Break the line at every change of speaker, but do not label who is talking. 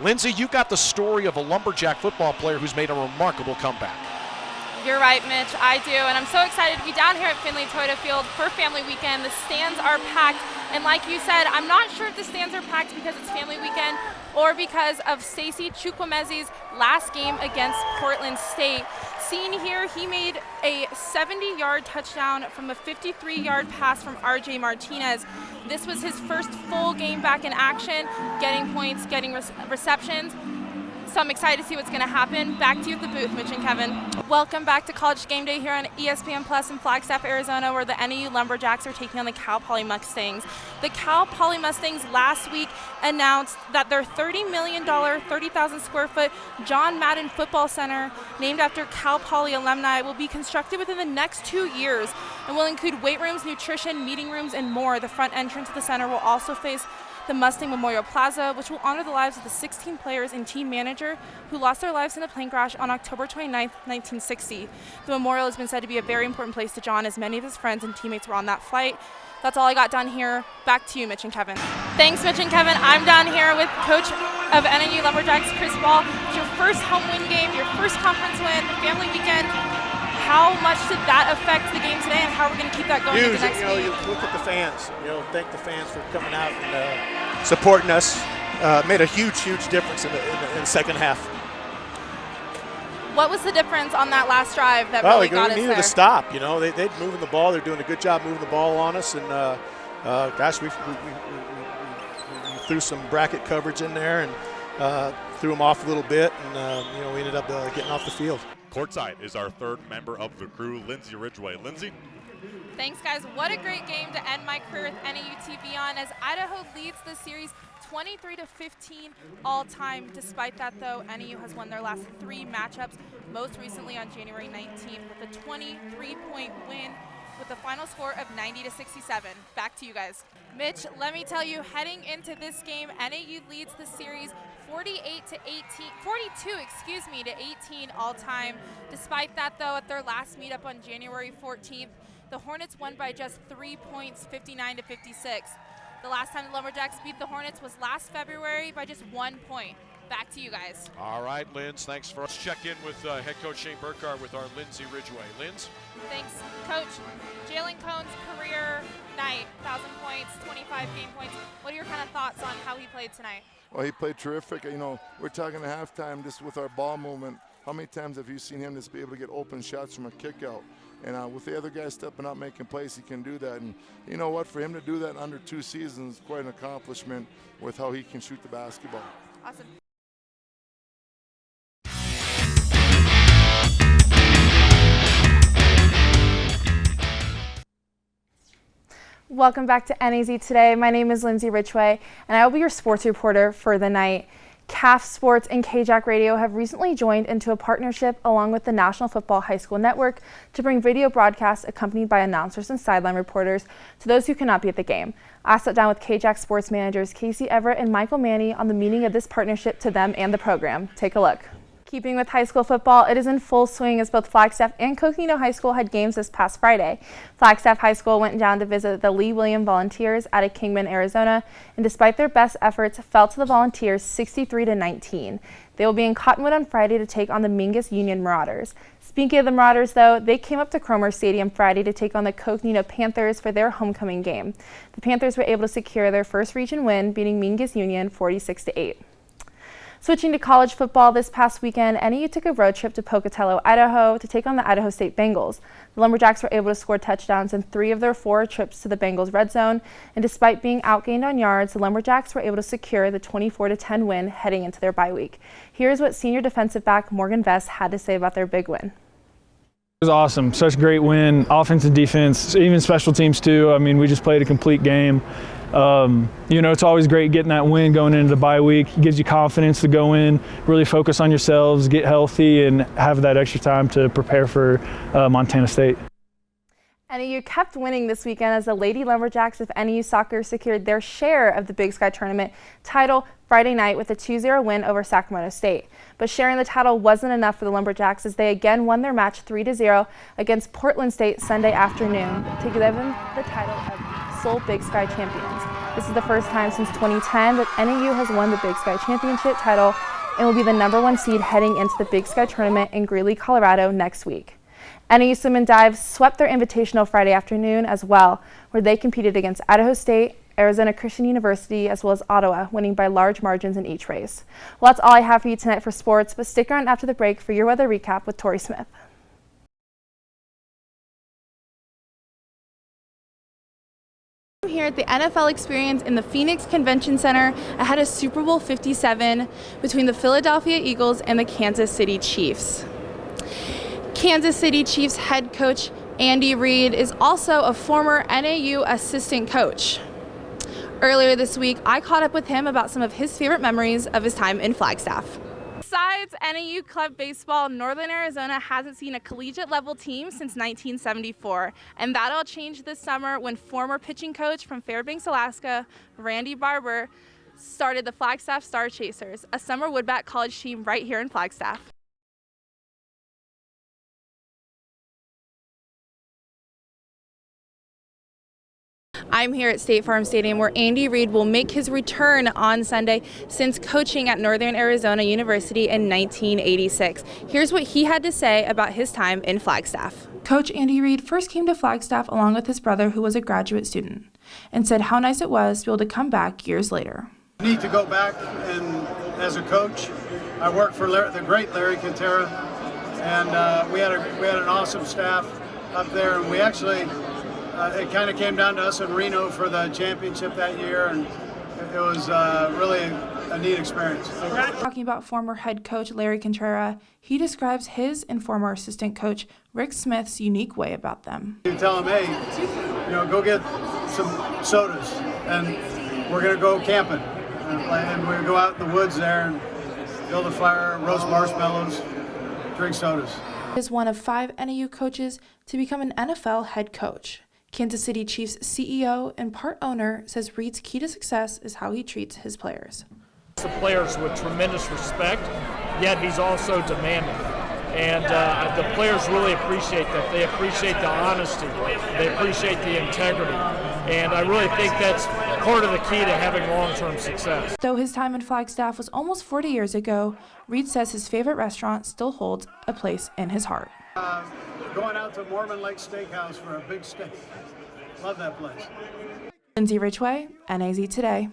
Lindsay, you got the story of a Lumberjack football player who's made a remarkable comeback.
You're right, Mitch, I do, and I'm so excited to be down here at Finley Toyota Field for Family Weekend. The stands are packed, and like you said, I'm not sure if the stands are packed because it's Family Weekend or because of Stacy Chukwuemezi's last game against Portland State. Seen here, he made a 70-yard touchdown from a 53-yard pass from R.J. Martinez. This was his first full game back in action, getting points, getting receptions. So I'm excited to see what's going to happen. Back to you at the booth, Mitch and Kevin. Welcome back to College Game Day here on ESPN Plus in Flagstaff, Arizona, where the NAU Lumberjacks are taking on the Cal Poly Mustangs. The Cal Poly Mustangs last week announced that their $30 million, 30,000 square foot John Madden Football Center, named after Cal Poly alumni, will be constructed within the next 2 years and will include weight rooms, nutrition, meeting rooms, and more. The front entrance of the center will also face the Mustang Memorial Plaza, which will honor the lives of the 16 players and team manager who lost their lives in a plane crash on October 29, 1960. The memorial has been said to be a very important place to John, as many of his friends and teammates were on that flight. That's all I got done here. Back to you, Mitch and Kevin. Thanks, Mitch and Kevin. I'm down here with coach of NAU Lumberjacks, Chris Ball. It's your first home win game, your first conference win, Family Weekend. How much did that affect the game today, and how are we going to keep that going into next week?
You look at the fans. Thank the fans for coming out and supporting us. Made a huge difference in the second half.
What was the difference on that last drive that really got us there?
We needed to stop. They're moving the ball. They're doing a good job moving the ball on us, and gosh, we threw some bracket coverage in there and threw them off a little bit, and we ended up getting off the field.
Courtside is our third member of the crew, Lindsay Ridgway. Lindsay?
Thanks, guys. What a great game to end my career with NAU TV on, as Idaho leads the series 23-15 all time. Despite that, though, NAU has won their last 3 matchups, most recently on January 19th with a 23-point win with a final score of 90-67. Back to you guys. Mitch, let me tell you, heading into this game, NAU leads the series 42 to 18 all time. Despite that, though, at their last meetup on January 14th, the Hornets won by just 3 points, 59-56. The last time the Lumberjacks beat the Hornets was last February by just 1 point. Back to you guys.
All right, Linz, thanks for us. Check in with head coach Shane Burkhardt with our Lindsay Ridgway. Linz?
Thanks, Coach. Jalen Cohn's career night, 1,000 points, 25 game points. What are your kind of thoughts on how he played tonight?
Well, he played terrific. We're talking at halftime just with our ball movement. How many times have you seen him just be able to get open shots from a kick out? And with the other guys stepping up, making plays, he can do that. And you know what? For him to do that in under 2 seasons, quite an accomplishment with how he can shoot the basketball.
Awesome. Welcome back to NAZ Today. My name is Lindsay Ridgway, and I will be your sports reporter for the night. CAF Sports and KJAC Radio have recently joined into a partnership along with the National Football High School Network to bring video broadcasts accompanied by announcers and sideline reporters to those who cannot be at the game. I sat down with KJAC Sports managers Casey Everett and Michael Manny on the meaning of this partnership to them and the program. Take a look. Keeping with high school football, it is in full swing as both Flagstaff and Coconino High School had games this past Friday. Flagstaff High School went down to visit the Lee William Volunteers out of Kingman, Arizona, and despite their best efforts, fell to the Volunteers 63-19. They will be in Cottonwood on Friday to take on the Mingus Union Marauders. Speaking of the Marauders, though, they came up to Cromer Stadium Friday to take on the Coconino Panthers for their homecoming game. The Panthers were able to secure their first region win, beating Mingus Union 46-8. Switching to college football, this past weekend, NAU took a road trip to Pocatello, Idaho to take on the Idaho State Bengals. The Lumberjacks were able to score touchdowns in 3 of their 4 trips to the Bengals red zone, and despite being outgained on yards, the Lumberjacks were able to secure the 24-10 win heading into their bye week. Here's what senior defensive back Morgan Vest had to say about their big win.
It was awesome. Such a great win. Offense and defense, even special teams too. I mean, we just played a complete game. It's always great getting that win going into the bye week. It gives you confidence to go in, really focus on yourselves, get healthy, and have that extra time to prepare for Montana State.
NAU kept winning this weekend as the Lady Lumberjacks of NAU Soccer secured their share of the Big Sky Tournament title Friday night with a 2-0 win over Sacramento State. But sharing the title wasn't enough for the Lumberjacks as they again won their match 3-0 against Portland State Sunday afternoon to give them the title of sole Big Sky champions. This is the first time since 2010 that NAU has won the Big Sky championship title and will be the #1 seed heading into the Big Sky tournament in Greeley, Colorado next week. NAU Swim and Dive swept their invitational Friday afternoon as well, where they competed against Idaho State, Arizona Christian University, as well as Ottawa, winning by large margins in each race. Well, that's all I have for you tonight for sports, but stick around after the break for your weather recap with Tori Smith. I'm here at the NFL Experience in the Phoenix Convention Center ahead of Super Bowl 57 between the Philadelphia Eagles and the Kansas City Chiefs. Kansas City Chiefs head coach Andy Reid is also a former NAU assistant coach. Earlier this week, I caught up with him about some of his favorite memories of his time in Flagstaff. Besides NAU club baseball, Northern Arizona hasn't seen a collegiate level team since 1974, and that all changed this summer when former pitching coach from Fairbanks, Alaska, Randy Barber, started the Flagstaff Star Chasers, a summer woodbat college team right here in Flagstaff. I'm here at State Farm Stadium where Andy Reid will make his return on Sunday since coaching at Northern Arizona University in 1986. Here's what he had to say about his time in Flagstaff. Coach Andy Reid first came to Flagstaff along with his brother, who was a graduate student, and said how nice it was to be able to come back years later.
Neat to go back and as a coach. I worked for the great Larry Quintera, and we had an awesome staff up there, and we actually it kind of came down to us in Reno for the championship that year, and it was really a neat experience.
Talking about former head coach Larry Quintera, he describes his and former assistant coach Rick Smith's unique way about them.
You tell them, hey, go get some sodas, and we're going to go camping, and we're going to go out in the woods there and build a fire, roast marshmallows, drink sodas.
He is one of 5 NAU coaches to become an NFL head coach. Kansas City Chiefs CEO and part owner says Reid's key to success is how he treats his players.
The players with tremendous respect, yet he's also demanding. And the players really appreciate that. They appreciate the honesty. They appreciate the integrity. And I really think that's part of the key to having long-term success.
Though his time in Flagstaff was almost 40 years ago, Reid says his favorite restaurant still holds a place in his heart.
Going out to Mormon Lake Steakhouse for a big steak. Love that place.
Lindsay Ridgway, NAZ Today.